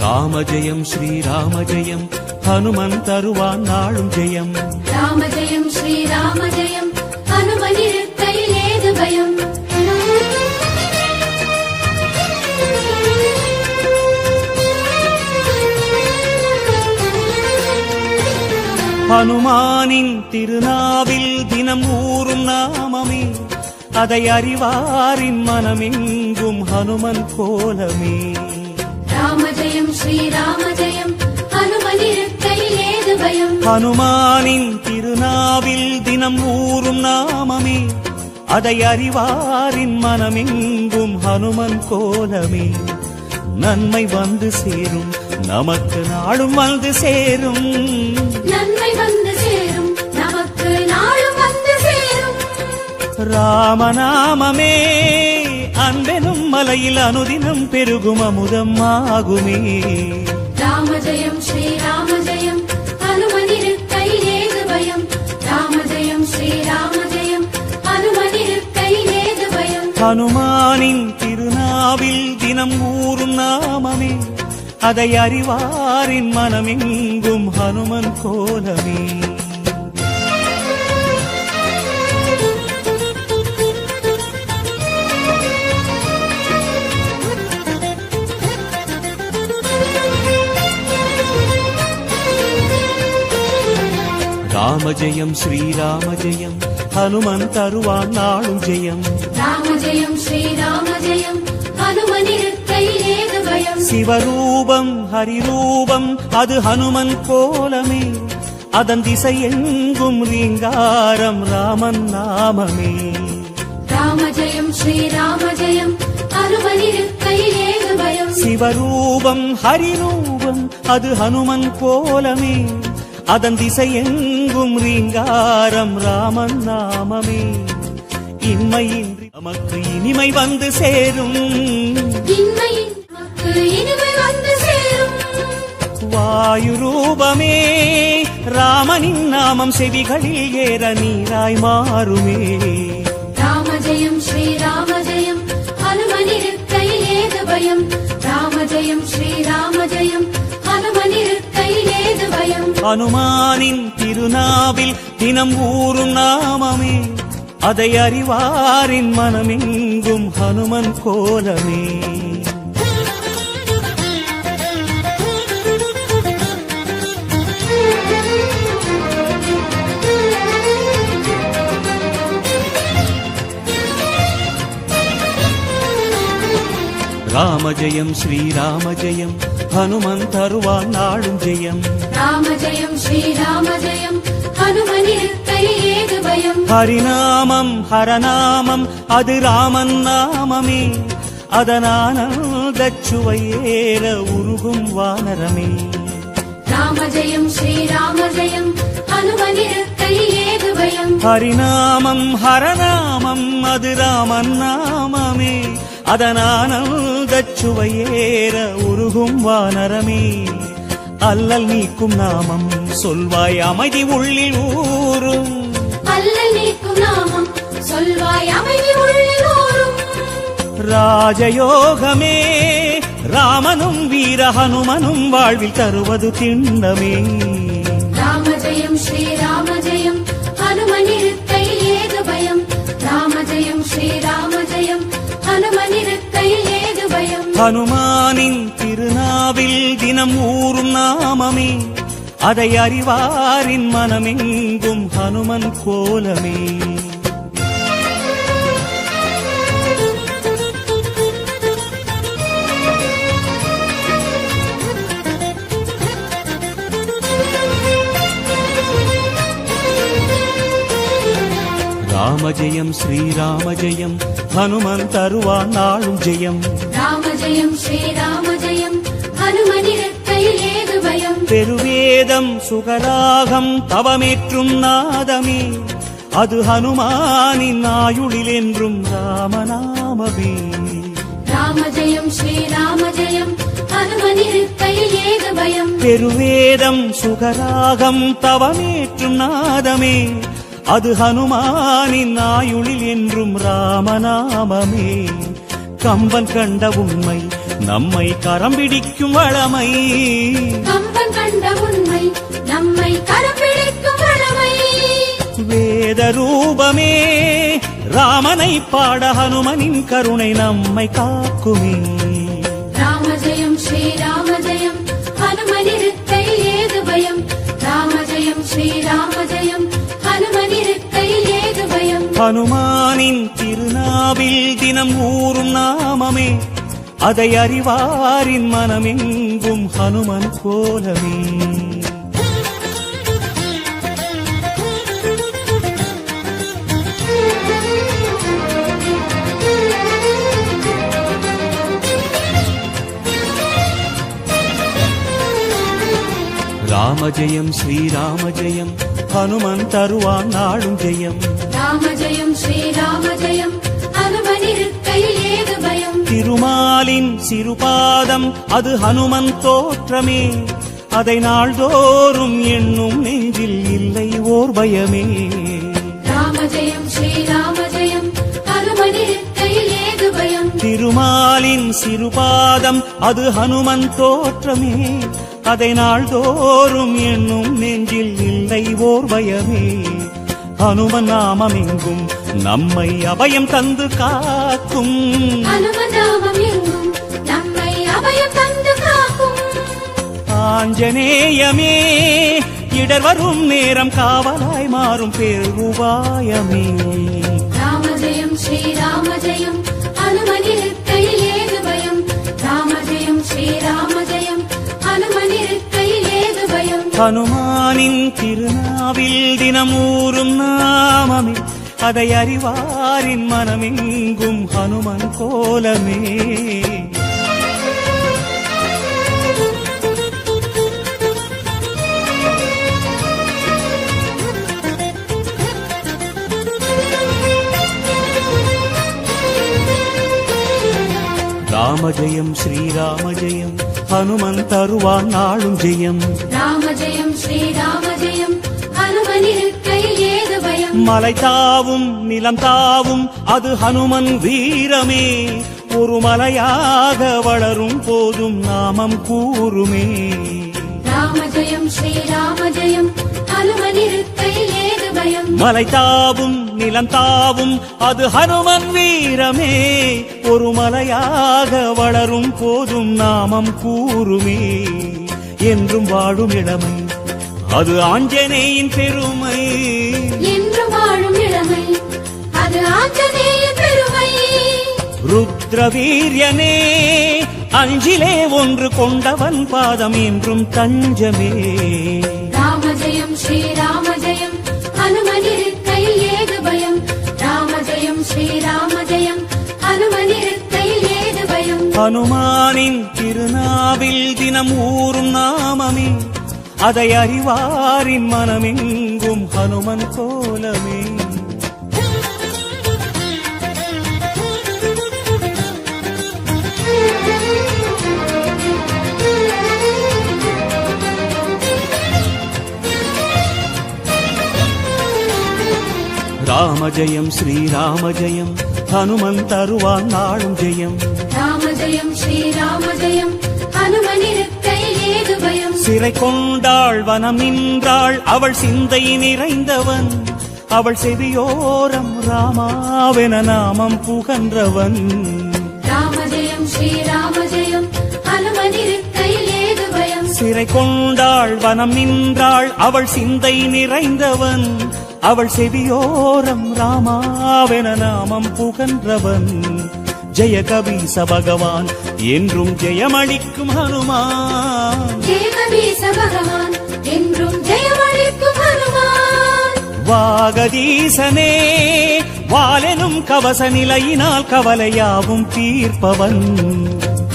ராம ஜெயம் ஸ்ரீராம ஜெயம் ஹனுமந்தருவான் நாளும் ஜெயம். ராம ஜெயம் ஸ்ரீராம ஜெயம் ஹனுமனிருக்கையில் ஏது பயம். ஹனுமானின் திருநாவில் தினம் ஊறும் நாமமே, அதை அறிவாரின் மனமெங்கும் ஹனுமன் கோலமே. ராம ஜெயம் ஸ்ரீராம ஜெயம் ஹனுமனிருக்கையில் ஏது பயம். ஹனுமானின் திருநாவில் தினம் ஊறும் நாமமே, அதை அறிவாரின் மனமெங்கும் ஹனுமன் கோலமே. நன்மை வந்து சேரும், நமக்கு நாளும் வந்து சேரும். நன்மை வந்து சேரும், நமக்கு நாளும் வந்து சேரும். ராமநாமமே அன்பெனும் மலையில் அனுதினம் பெருகும் அமுதம் ஆகுமே. ராம ஜெயம் ஸ்ரீராம ஜெயம் ஹனுமனிருக்கையில் ஏது பயம். ராம ஜெயம் ஸ்ரீராம ஜெயம் ஹனுமனிருக்கையில் ஏது பயம். ஹனுமானின் திருநாவில் தினம் ஊறும் நாமமே, அதை அறிவாரின் மனமெங்கும் ஹனுமன் கோலமே. ராம ஜெயம் ஸ்ரீராம ஜெயம் ஹனுமந்தருவான் நாளும் ஜெயம். ராம ஜெயம் ஸ்ரீராம ஜெயம் ஹனுமனிருக்கையில் ஏது பயம். சிவரூபம் ஹரிரூபம் அது ஹனுமன் கோலமே, அதன் திசை எங்கும் ரீங்காரம் ராமன் நாமமே. ராம ஜெயம் ஸ்ரீராம ஜெயம் ஹனுமனிருக்கையில் ஏது பயம். சிவரூபம் ஹரிரூபம் அது ஹனுமன் கோலமே, அதன் திசை எங்கும் ரீங்காரம் ராமன் நாமமே. இன்மையின்றி நமக்கு இனிமை வந்து சேரும். இன்மையின் நமக்கு இனிமை வந்து சேரும். வாயு ரூபமே ராமனின் நாமம் செவிகளில் ஏற நீராய் மாறுமே. ராம ஜெயம் ஸ்ரீராம ஜெயம் ஹனுமனிருக்கையில் ஏது பயம். ராம ஜெயம் ஸ்ரீராம ஜெயம் ஹனுமனிருக்கையில் ஏது பயம். ஹனுமானின் திருநாவில் தினம் ஊறும் நாமமே, அதை அறிவாரின் மனமெங்கும் ஹனுமன் கோலமே. ராம ஜெயம் ஸ்ரீராம ஜெயம் ஹனுமந்தருவான் நாளும் ஜெயம். ராம ஜெயம் ஸ்ரீராம ஜெயம் ஹனுமனிருக்கையில் ஏது பயம். ஹரிநாமம் ஹரநாமம் அது ராமன் நாமமே, அதனானந்தச் சுவையேற உருகும் வானரமே. ராம ஜெயம் ஸ்ரீராம ஜெயம் ஹனுமனிருக்கை ஏது பயம். ஹரிநாமம் ஹரநாமம் அது ராமன் நாமமே, அதனானந்தச் சுவையேற உருகும் வானரமே. அல்லல் நீக்கும் நாமம் சொல்வாய் அமைதி உள்ளில் ஊரும். அல்லல் நீக்கும் நாமம் சொல்வாய் அமைதி உள்ளில் ஊரும். ராஜயோகமே ராமனும் வீர ஹனுமனும் வாழ்வில் தருவது திண்ணமே. ராம ஜெயம் ஸ்ரீராம ஜெயம் ஹனுமனிருக்கை ஏது பயம். ராம ஜெயம் ஸ்ரீராம ஜெயம் ஹனுமனிருக்கை ஏது பயம். ஹனுமானின் திருநாவில் தினம் ஊறும் நாமமே, அதை அறிவாரின் மனமெங்கும் ஹனுமன் கோலமே. ராம ஜெயம் ஸ்ரீராம ஜெயம் ஹனுமன் தருவான் நாளும் ஜெயம். ராம ஜெயம் ஸ்ரீராம ஜெயம் ஹனுமனிருக்கை ஏது பயம். பெருவேதம் சுகராகம் தவமேற்றும் நாதமே, அது ஹனுமானின் ஆயுளில் என்றும் ராமநாமமே. ராம ஜெயம் ஸ்ரீராம ஜெயம் ஹனுமனிருக்கை ஏது பயம். பெருவேதம் சுகராகம் தவமேற்றும் நாதமே, அது ஹனுமானின் ஆயுளில் என்றும் ராமநாமமே. கம்பன் கண்ட உண்மை நம்மை கரம் பிடிக்கும் வளமை. கம்பன் கண்ட உண்மை நம்மை கரம் பிடிக்கும் வளமை. வேத ரூபமே ராமனை பாட ஹனுமனின் கருணை நம்மை காக்குமே. ராம ஜெயம் ஸ்ரீராம ஜெயம் ஹனுமனிருக்கை ஏது பயம். ராம ஜெயம் ஸ்ரீராம ஜெயம் ஹனுமனிருக்கை ஏது பயம். ஹனுமானின் திருநாவில் தினம் ஊறும் நாமமே, அதை அறிவாரின் மனமெங்கும் ஹனுமன் கோலமே. ராம ஜெயம் ஸ்ரீராம ஜெயம் ஹனுமன் தருவான் நாளும் ஜெயம். ராம ஜெயம் ஸ்ரீராம ஜெயம் ஹனுமனிருக்கை ஏது பயம். திருமாலின் சிறுபாதம் அது ஹனுமன் தோற்றமே, அதை நாள்தோறும் எண்ணும் நெஞ்சில் இல்லை ஓர் பயமே. ராம ஜெயம் ஸ்ரீராம ஜெயம் ஹனுமனிருக்கை ஏது பயம். திருமாலின் சிறுபாதம் அது ஹனுமன் தோற்றமே, அதை நாள்தோறும் எண்ணும் நெஞ்சில் இல்லை ஓர் பயமே. ஹனுமன் நாமம் எங்கும் நம்மை அபயம் தந்து காக்கும். ஹனுமன் நாமம் எங்கும் நம்மை அபயம் தந்து காக்கும். ஆஞ்சநேயமே இடர் வரும் நேரம் காவலாய் மாறும் பேருபாயமே. ராம ஜெயம் ஸ்ரீராம ஜெயம் ஹனுமனிருக்கை ஏது பயம். ராம ஜெயம் ஸ்ரீராம ஜெயம் ஹனுமனிருக்கை ஏது பயம். ஹனுமானின் திருநாவில் தினம் ஊறும் நாமமே, அதை அறிவாரின் மனமெங்கும் ஹனுமன் கோலமே. ராம ஜெயம் ஸ்ரீராம ஜெயம் ஹனுமன் தருவான் நாளும் ஜெயம். ராம ஜெயம் ஸ்ரீராம ஜெயம் ஹனுமனிருக்கை ஏது பயம். மலை தாவும் நிலம் தாவும் அது ஹனுமன் வீரமே, ஒரு மலையாக வளரும் போதும் நாமம் கூறுமே. ராம ஜெயம் ஸ்ரீராம ஜெயம் ஹனுமனிருக்கை ஏது பயம். மலை தாவும் நிலம் தாவும் அது ஹனுமன் வீரமே, ஒரு மலையாக வளரும் போதும் நாமம் கூறுமே. என்றும் வாழும் இளமை அது ஆஞ்சநேயின் பெருமை. என்றும் வாழும் இளமை அது ஆஞ்சநேயன் பெருமை. ருத்ரவீரியனே அஞ்சிலே ஒன்று கொண்டவன் பாதம் என்றும் தஞ்சமே. ராம ஜெயம் ஸ்ரீராம ஜெயம் ஹனுமனிருக்கை ஏது பயம். ராம ஜெயம் ஸ்ரீராம ஜெயம் ஹனுமனிருக்கை ஏது ஹனுமானின் திருநாவில் தினம் ஊறும் நாமமே, அதை அறிவாரின் மனமெங்கும் ஹனுமன் கோலமே. ராம ஜெயம் ஸ்ரீராம ஜெயம், ஹனுமன் தருவான் நாளும் ஜெயம். ராம ஜெயம் ஸ்ரீராம ஜெயம், ஹனுமனிருக்கையில் ஏது பயம். சிறை கொண்டாள் வனம் நின்றாள் அவள் சிந்தை நிறைந்தவன், அவள் செவியோரம் ராமாவென நாமம் புகன்றவன். ராம ஜெயம் ஸ்ரீராம ஜெயம், ஹனுமனிருக்கையில் ஏது பயம். சிறை கொண்டாள் வனம் நின்றாள் அவள் சிந்தை நிறைந்தவன், அவள் செவியோரம் ராமாவென நாமம் புகன்றவன். ஜெய கபீச பகவான் என்றும் ஜெயமளிக்கும் ஹனுமான். ஜெய கபீச பகவான் என்றும் ஜெயமளிக்கும் ஹனுமான். வாகதீசனே வாலெனும் கவச நிலையினால் கவலையாவும் தீர்ப்பவன்.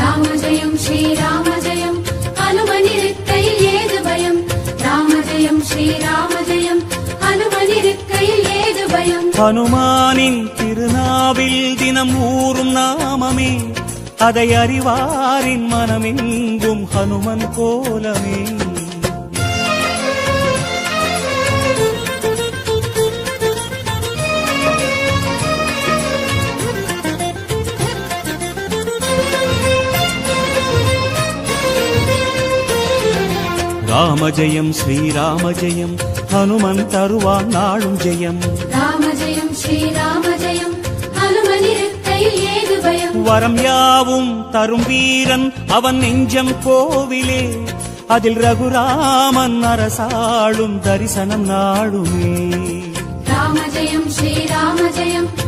ராம ஜெயம் ஸ்ரீராம ஜெயம், ஹனுமனிருக்கையில் ஏது பயம். ராம ஜெயம் ஸ்ரீராம ஜெயம், ஹனுமனிருக்கையில் ஏது பயம். ஹனுமானின் திருநாவில் தினம் ஊறும் நாமமே, அதை அறிவாரின் மனமெங்கும் ஹனுமன் கோலமே. ராம ஜெயம் ஸ்ரீராம ஜெயம், ஹனுமன் தருவான் நாளும் ஜெயம். ராம ஜெயம் ஸ்ரீராம ஜெயம், ஹனுமனிருக்கையில் ஏது பயம். வரம் யாவும் தரும் வீரன் அவன் நெஞ்சம் கோவிலே, அதில் ரகுராமன் அரசாளும் தரிசனம் நாடுமே. ராம ஜெயம் ஸ்ரீராம ஜெயம்,